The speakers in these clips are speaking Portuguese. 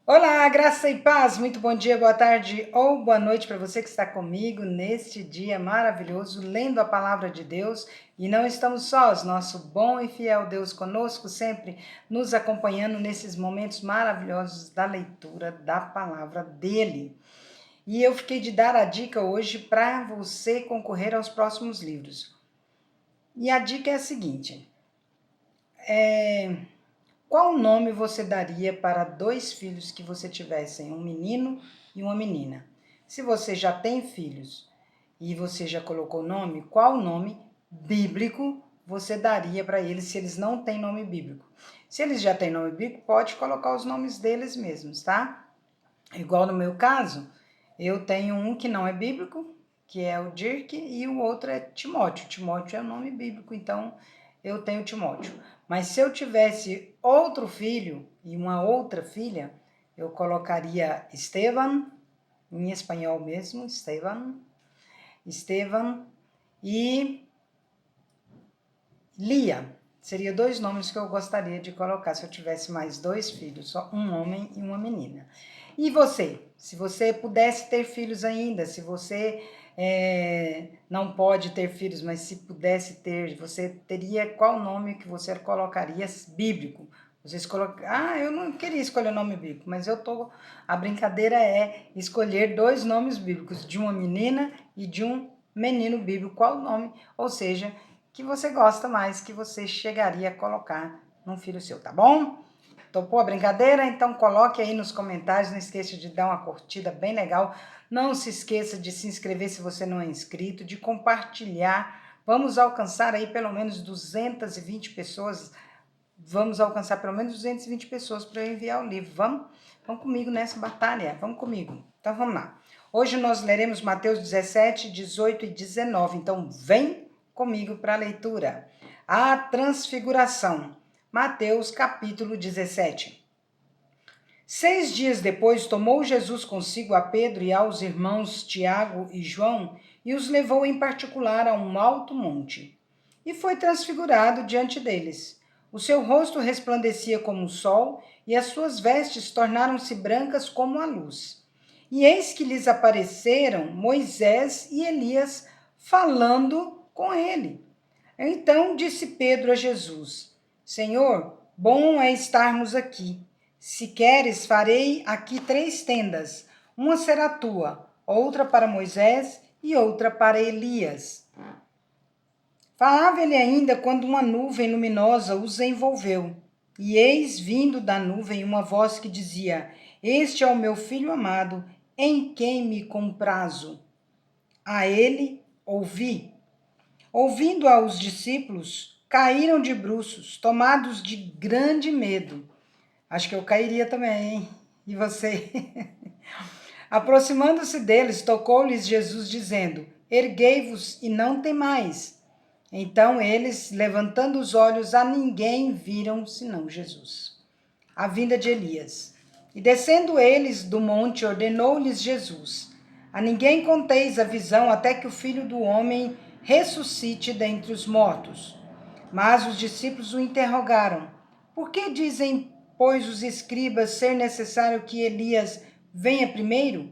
Olá, graça e paz, muito bom dia, boa tarde ou boa noite para você que está comigo neste dia maravilhoso, lendo a palavra de Deus. E não estamos sós, nosso bom e fiel Deus conosco, sempre nos acompanhando nesses momentos maravilhosos da leitura da palavra dele. E eu fiquei de dar a dica hoje para você concorrer aos próximos livros. E a dica é a seguinte: qual nome você daria para dois filhos que você tivessem, um menino e uma menina? Se você já tem filhos e você já colocou nome, qual nome bíblico você daria para eles se eles não têm nome bíblico? Se eles já têm nome bíblico, pode colocar os nomes deles mesmos, tá? Igual no meu caso, eu tenho um que não é bíblico, que é o Dirk, e o outro é Timóteo. Timóteo é um nome bíblico, então eu tenho Timóteo. Mas se eu tivesse outro filho e uma outra filha, eu colocaria Esteban, em espanhol mesmo, Esteban, e Lia. Seria dois nomes que eu gostaria de colocar se eu tivesse mais dois filhos, só um homem e uma menina. E você? Se você pudesse ter filhos ainda, se você não pode ter filhos, mas se pudesse ter, você teria qual nome que você colocaria bíblico? Vocês colocam, eu não queria escolher nome bíblico, mas a brincadeira é escolher dois nomes bíblicos, de uma menina e de um menino bíblico, qual o nome? Ou seja, que você gosta mais, que você chegaria a colocar num filho seu, tá bom? Topou a brincadeira? Então coloque aí nos comentários, não esqueça de dar uma curtida bem legal, não se esqueça de se inscrever se você não é inscrito, de compartilhar, vamos alcançar aí pelo menos 220 pessoas, vamos alcançar pelo menos 220 pessoas para eu enviar o livro, vamos comigo nessa batalha, vamos comigo, então vamos lá. Hoje nós leremos Mateus 17, 18 e 19, então vem comigo para a leitura. A transfiguração. Mateus capítulo 17. 6 dias depois, tomou Jesus consigo a Pedro e aos irmãos Tiago e João e os levou em particular a um alto monte. E foi transfigurado diante deles. O seu rosto resplandecia como o sol e as suas vestes tornaram-se brancas como a luz. E eis que lhes apareceram Moisés e Elias falando com ele. Então disse Pedro a Jesus: Senhor, bom é estarmos aqui. Se queres, farei aqui 3 tendas. Uma será tua, outra para Moisés e outra para Elias. Falava ele ainda quando uma nuvem luminosa os envolveu. E eis vindo da nuvem uma voz que dizia: Este é o meu filho amado, em quem me comprazo. A ele ouvi. Ouvindo aos discípulos, caíram de bruços, tomados de grande medo. Acho que eu cairia também, hein? E você? Aproximando-se deles, tocou-lhes Jesus, dizendo: Erguei-vos e não temais. Então eles, levantando os olhos, a ninguém viram senão Jesus. A vinda de Elias. E descendo eles do monte, ordenou-lhes Jesus: A ninguém conteis a visão até que o Filho do Homem ressuscite dentre os mortos. Mas os discípulos o interrogaram: Por que dizem, pois, os escribas ser necessário que Elias venha primeiro?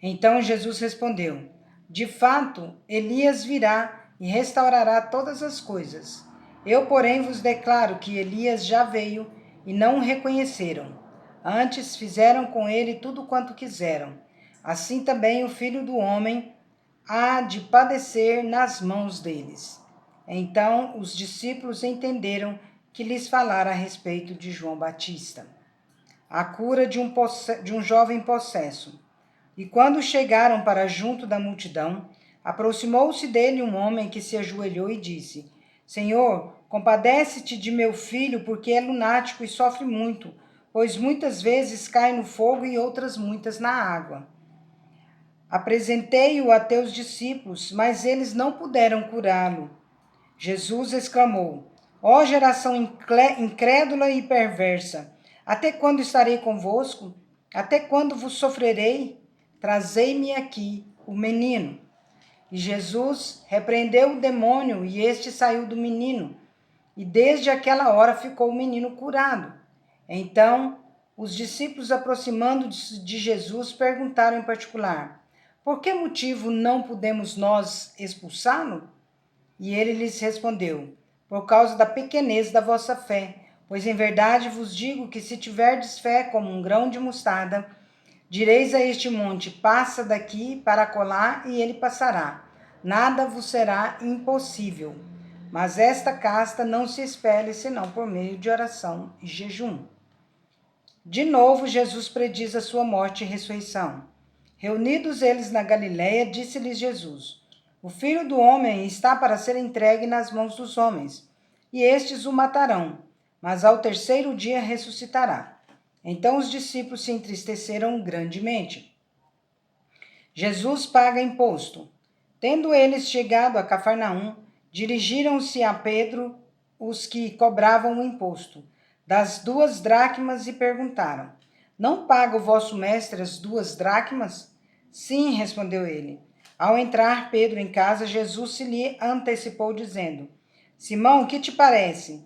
Então Jesus respondeu: De fato, Elias virá e restaurará todas as coisas. Eu, porém, vos declaro que Elias já veio e não o reconheceram. Antes fizeram com ele tudo quanto quiseram. Assim também o Filho do Homem há de padecer nas mãos deles. Então os discípulos entenderam que lhes falara a respeito de João Batista. A cura de um jovem possesso. E quando chegaram para junto da multidão, aproximou-se dele um homem que se ajoelhou e disse: Senhor, compadece-te de meu filho, porque é lunático e sofre muito, pois muitas vezes cai no fogo e outras muitas na água. Apresentei-o a teus discípulos, mas eles não puderam curá-lo. Jesus exclamou: Ó geração incrédula e perversa, até quando estarei convosco? Até quando vos sofrerei? Trazei-me aqui o menino. E Jesus repreendeu o demônio, e este saiu do menino. E desde aquela hora ficou o menino curado. Então Os discípulos, aproximando-se de Jesus, perguntaram em particular: por que motivo não podemos nós expulsá-lo? E ele lhes respondeu: por causa da pequenez da vossa fé. Pois em verdade vos digo que se tiverdes fé como um grão de mostarda, direis a este monte: passa daqui para acolá, e ele passará. Nada vos será impossível. Mas esta casta não se expele senão por meio de oração e jejum. De novo, Jesus prediz a sua morte e ressurreição. Reunidos eles na Galiléia, disse-lhes Jesus: o Filho do Homem está para ser entregue nas mãos dos homens, e estes o matarão, mas ao terceiro dia ressuscitará. Então os discípulos se entristeceram grandemente. Jesus paga imposto. Tendo eles chegado a Cafarnaum, dirigiram-se a Pedro os que cobravam o imposto das 2 dracmas e perguntaram: não paga o vosso mestre as 2 dracmas? Sim, respondeu ele. Ao entrar Pedro em casa, Jesus se lhe antecipou, dizendo: Simão, que te parece?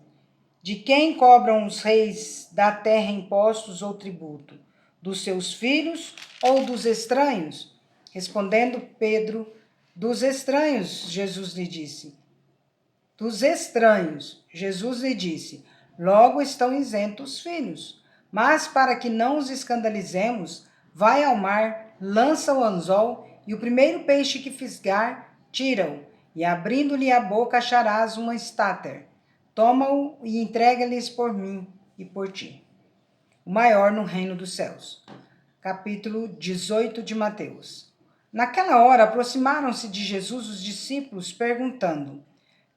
De quem cobram os reis da terra impostos ou tributo? Dos seus filhos ou dos estranhos? Respondendo Pedro: dos estranhos, Jesus lhe disse. Dos estranhos, Jesus lhe disse: logo estão isentos os filhos. Mas para que não os escandalizemos, vai ao mar, lança o anzol, e o primeiro peixe que fisgar, tira-o, e abrindo-lhe a boca acharás uma estáter. Toma-o e entrega-lhes por mim e por ti. O maior no reino dos céus. Capítulo 18 de Mateus. Naquela hora aproximaram-se de Jesus os discípulos, perguntando: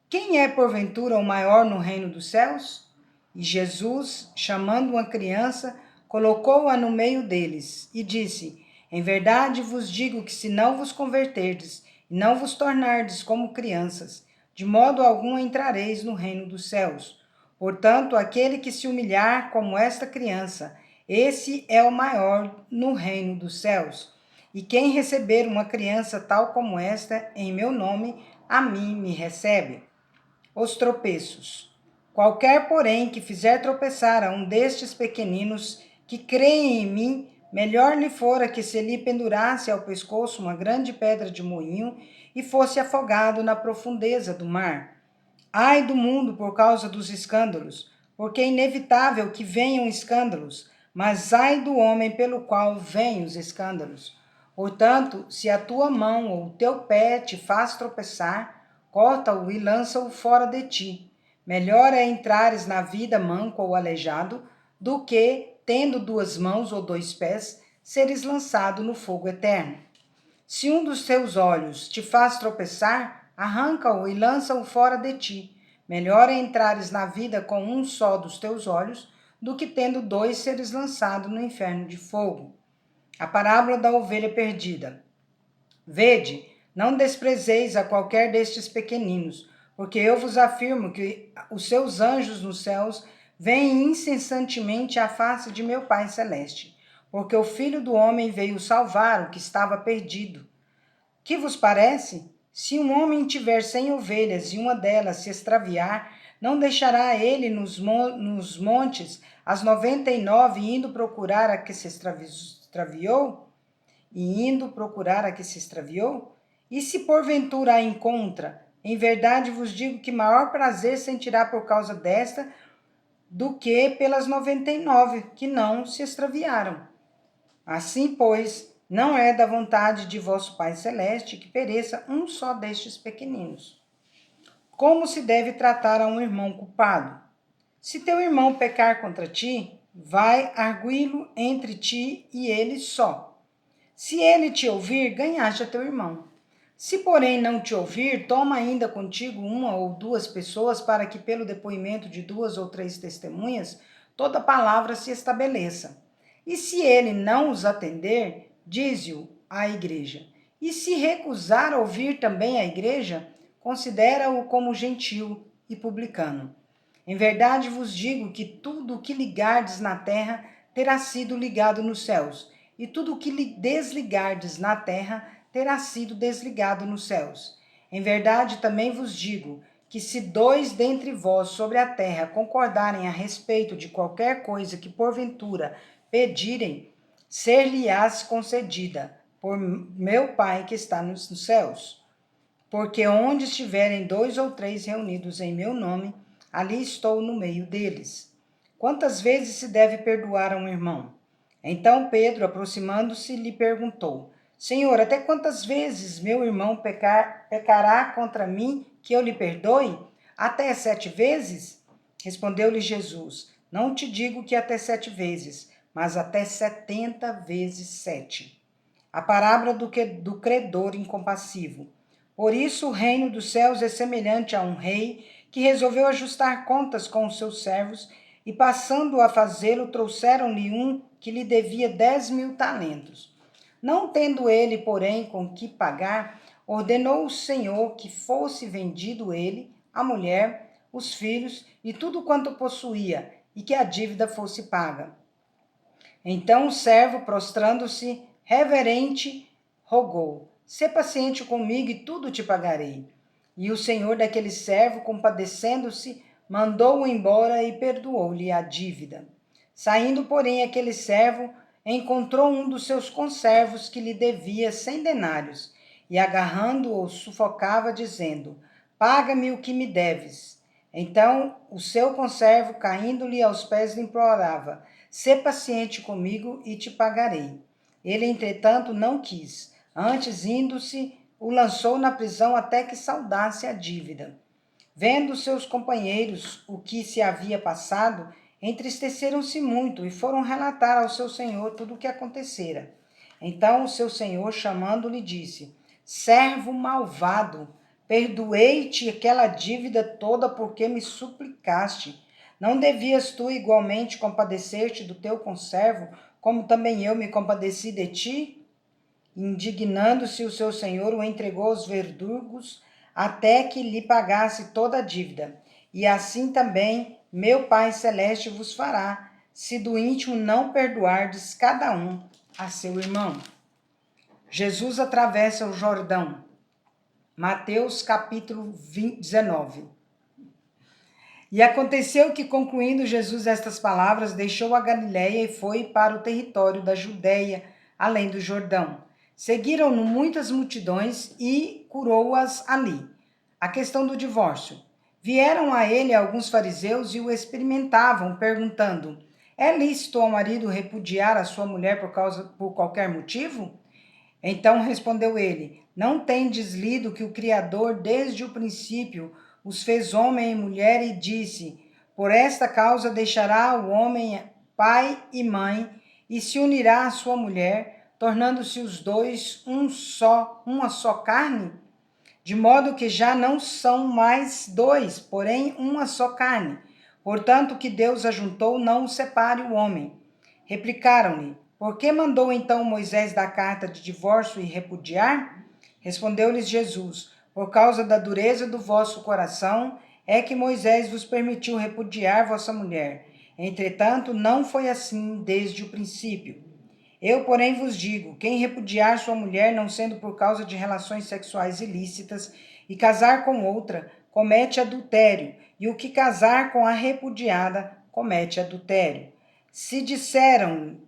quem é porventura o maior no reino dos céus? E Jesus, chamando uma criança, colocou-a no meio deles e disse: em verdade vos digo que se não vos converterdes e não vos tornardes como crianças, de modo algum entrareis no reino dos céus. Portanto, aquele que se humilhar como esta criança, esse é o maior no reino dos céus. E quem receber uma criança tal como esta, em meu nome, a mim me recebe. Os tropeços. Qualquer, porém, que fizer tropeçar a um destes pequeninos que creem em mim, melhor lhe fora que se lhe pendurasse ao pescoço uma grande pedra de moinho e fosse afogado na profundeza do mar. Ai do mundo por causa dos escândalos, porque é inevitável que venham escândalos, mas ai do homem pelo qual vêm os escândalos. Portanto, se a tua mão ou o teu pé te faz tropeçar, corta-o e lança-o fora de ti. Melhor é entrares na vida manco ou aleijado, do que, tendo 2 mãos ou 2 pés, seres lançado no fogo eterno. Se um dos teus olhos te faz tropeçar, arranca-o e lança-o fora de ti. Melhor é entrares na vida com um só dos teus olhos, do que tendo 2 seres lançado no inferno de fogo. A parábola da ovelha perdida. Vede, não desprezeis a qualquer destes pequeninos, porque eu vos afirmo que os seus anjos nos céus veem incessantemente a face de meu Pai Celeste, porque o Filho do Homem veio salvar o que estava perdido. Que vos parece? Se um homem tiver 100 ovelhas e uma delas se extraviar, não deixará ele nos montes as 99 indo procurar a que se extraviou? E indo procurar a que se extraviou? E se porventura a encontra, em verdade vos digo que maior prazer sentirá por causa desta do que pelas 99 que não se extraviaram. Assim, pois, não é da vontade de vosso Pai Celeste que pereça um só destes pequeninos. Como se deve tratar a um irmão culpado? Se teu irmão pecar contra ti, vai arguí-lo entre ti e ele só. Se ele te ouvir, ganhaste a teu irmão. Se, porém, não te ouvir, toma ainda contigo 1 ou 2 pessoas, para que, pelo depoimento de 2 ou 3 testemunhas, toda palavra se estabeleça. E se ele não os atender, dize-o à igreja. E se recusar ouvir também a igreja, considera-o como gentil e publicano. Em verdade vos digo que tudo o que ligardes na terra terá sido ligado nos céus, e tudo o que desligardes na terra terá sido desligado nos céus. Em verdade também vos digo que se 2 dentre vós sobre a terra concordarem a respeito de qualquer coisa que porventura pedirem, ser-lhe-ás concedida, por meu Pai que está nos céus. Porque onde estiverem 2 ou 3 reunidos em meu nome, ali estou no meio deles. Quantas vezes se deve perdoar a um irmão? Então Pedro, aproximando-se, lhe perguntou: Senhor, até quantas vezes meu irmão pecará contra mim que eu lhe perdoe? Até 7 vezes? Respondeu-lhe Jesus: Não te digo que até 7 vezes, mas até 70 vezes 7. A parábola do credor incompassivo. Por isso, o reino dos céus é semelhante a um rei que resolveu ajustar contas com os seus servos e, passando a fazê-lo, trouxeram-lhe um que lhe devia 10.000 talentos. Não tendo ele, porém, com que pagar, ordenou o Senhor que fosse vendido ele, a mulher, os filhos e tudo quanto possuía, e que a dívida fosse paga. Então o servo, prostrando-se, reverente, rogou: Sê paciente comigo e tudo te pagarei. E o senhor daquele servo, compadecendo-se, mandou-o embora e perdoou-lhe a dívida. Saindo, porém, aquele servo encontrou um dos seus conservos que lhe devia 100 denários, e agarrando-o, sufocava, dizendo: Paga-me o que me deves. Então o seu conservo, caindo-lhe aos pés, lhe implorava: Sê paciente comigo e te pagarei. Ele, entretanto, não quis. Antes, indo-se, o lançou na prisão até que saldasse a dívida. Vendo seus companheiros o que se havia passado, entristeceram-se muito e foram relatar ao seu senhor tudo o que acontecera. Então o seu senhor, chamando-lhe, disse: Servo malvado, perdoei-te aquela dívida toda porque me suplicaste. Não devias tu igualmente compadecer-te do teu conservo, como também eu me compadeci de ti? Indignando-se o seu senhor, o entregou aos verdugos até que lhe pagasse toda a dívida. E assim também meu Pai Celeste vos fará, se do íntimo não perdoardes cada um a seu irmão. Jesus atravessa o Jordão. Mateus capítulo 19. E aconteceu que, concluindo Jesus estas palavras, deixou a Galiléia e foi para o território da Judéia, além do Jordão. Seguiram-no muitas multidões e curou-as ali. A questão do divórcio. Vieram a ele alguns fariseus e o experimentavam, perguntando: É lícito ao marido repudiar a sua mulher por qualquer motivo? Então respondeu ele: Não tendes lido que o Criador, desde o princípio, os fez homem e mulher, e disse: Por esta causa deixará o homem pai e mãe, e se unirá à sua mulher, tornando-se os dois uma só carne? De modo que já não são mais dois, porém uma só carne. Portanto, o que Deus ajuntou, não o separe o homem. Replicaram-lhe: Por que mandou então Moisés dar carta de divórcio e repudiar? Respondeu-lhes Jesus: Por causa da dureza do vosso coração é que Moisés vos permitiu repudiar vossa mulher. Entretanto, não foi assim desde o princípio. Eu, porém, vos digo: quem repudiar sua mulher, não sendo por causa de relações sexuais ilícitas, e casar com outra, comete adultério, e o que casar com a repudiada, comete adultério. Se disseram-lhe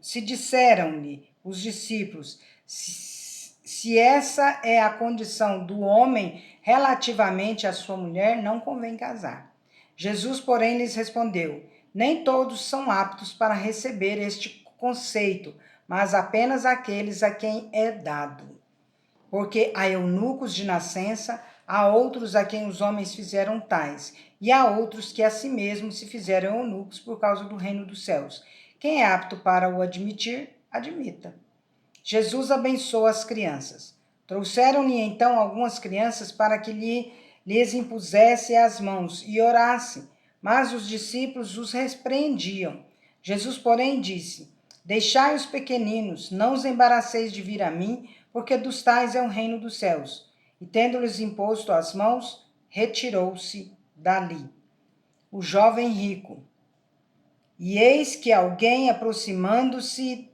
os discípulos: se essa é a condição do homem relativamente à sua mulher, não convém casar. Jesus, porém, lhes respondeu: Nem todos são aptos para receber este conceito, mas apenas aqueles a quem é dado. Porque há eunucos de nascença, há outros a quem os homens fizeram tais, e há outros que a si mesmos se fizeram eunucos por causa do reino dos céus. Quem é apto para o admitir, admita. Jesus abençoa as crianças. Trouxeram-lhe então algumas crianças para que lhes impusesse as mãos e orasse, mas os discípulos os repreendiam. Jesus, porém, disse: Deixai os pequeninos, não os embaraceis de vir a mim, porque dos tais é o reino dos céus. E tendo-lhes imposto as mãos, retirou-se dali. O jovem rico. E eis que alguém, aproximando-se,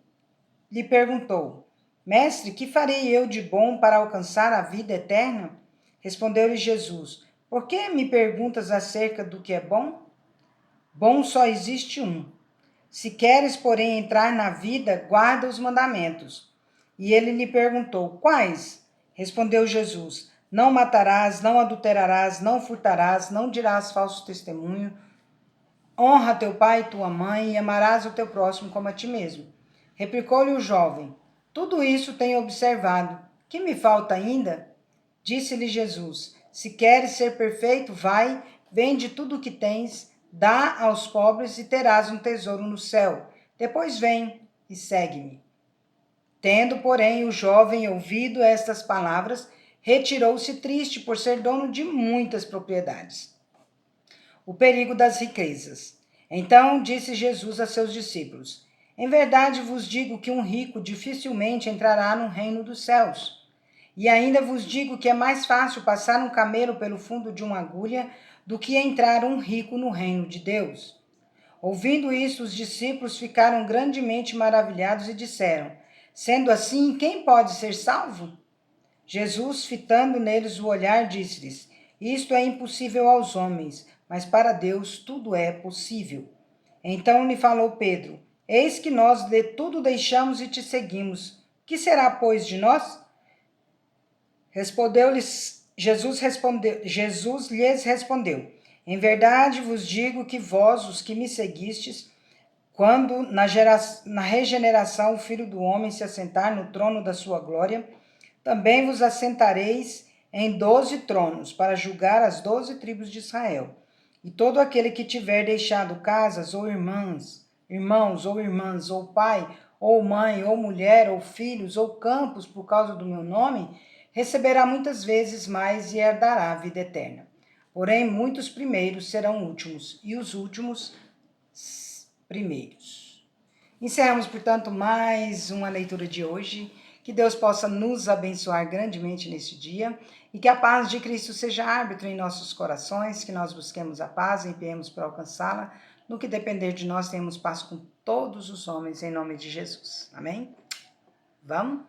lhe perguntou: Mestre, que farei eu de bom para alcançar a vida eterna? Respondeu-lhe Jesus: Por que me perguntas acerca do que é bom? Bom só existe um. Se queres, porém, entrar na vida, guarda os mandamentos. E ele lhe perguntou: quais? Respondeu Jesus: não matarás, não adulterarás, não furtarás, não dirás falso testemunho, honra teu pai e tua mãe, e amarás o teu próximo como a ti mesmo. Replicou-lhe o jovem: tudo isso tenho observado. Que me falta ainda? Disse-lhe Jesus: se queres ser perfeito, vai, vende tudo o que tens, dá aos pobres e terás um tesouro no céu. Depois vem e segue-me. Tendo, porém, o jovem ouvido estas palavras, retirou-se triste por ser dono de muitas propriedades. O perigo das riquezas. Então disse Jesus a seus discípulos: em verdade vos digo que um rico dificilmente entrará no reino dos céus. E ainda vos digo que é mais fácil passar um camelo pelo fundo de uma agulha do que entrar um rico no reino de Deus. Ouvindo isso, os discípulos ficaram grandemente maravilhados e disseram: sendo assim, quem pode ser salvo? Jesus, fitando neles o olhar, disse-lhes: isto é impossível aos homens, mas para Deus tudo é possível. Então lhe falou Pedro: eis que nós de tudo deixamos e te seguimos. Que será, pois, de nós? Jesus lhes respondeu: em verdade vos digo que vós, os que me seguistes, quando na regeneração o Filho do Homem se assentar no trono da sua glória, também vos assentareis em 12 tronos, para julgar as 12 tribos de Israel. E todo aquele que tiver deixado casas, ou irmãos, ou irmãs, ou pai, ou mãe, ou mulher, ou filhos, ou campos, por causa do meu nome, receberá muitas vezes mais e herdará a vida eterna. Porém, muitos primeiros serão últimos, e os últimos primeiros. Encerramos, portanto, mais uma leitura de hoje. Que Deus possa nos abençoar grandemente neste dia e que a paz de Cristo seja árbitro em nossos corações, que nós busquemos a paz e empenhemos para alcançá-la. No que depender de nós, tenhamos paz com todos os homens, em nome de Jesus. Amém? Vamos?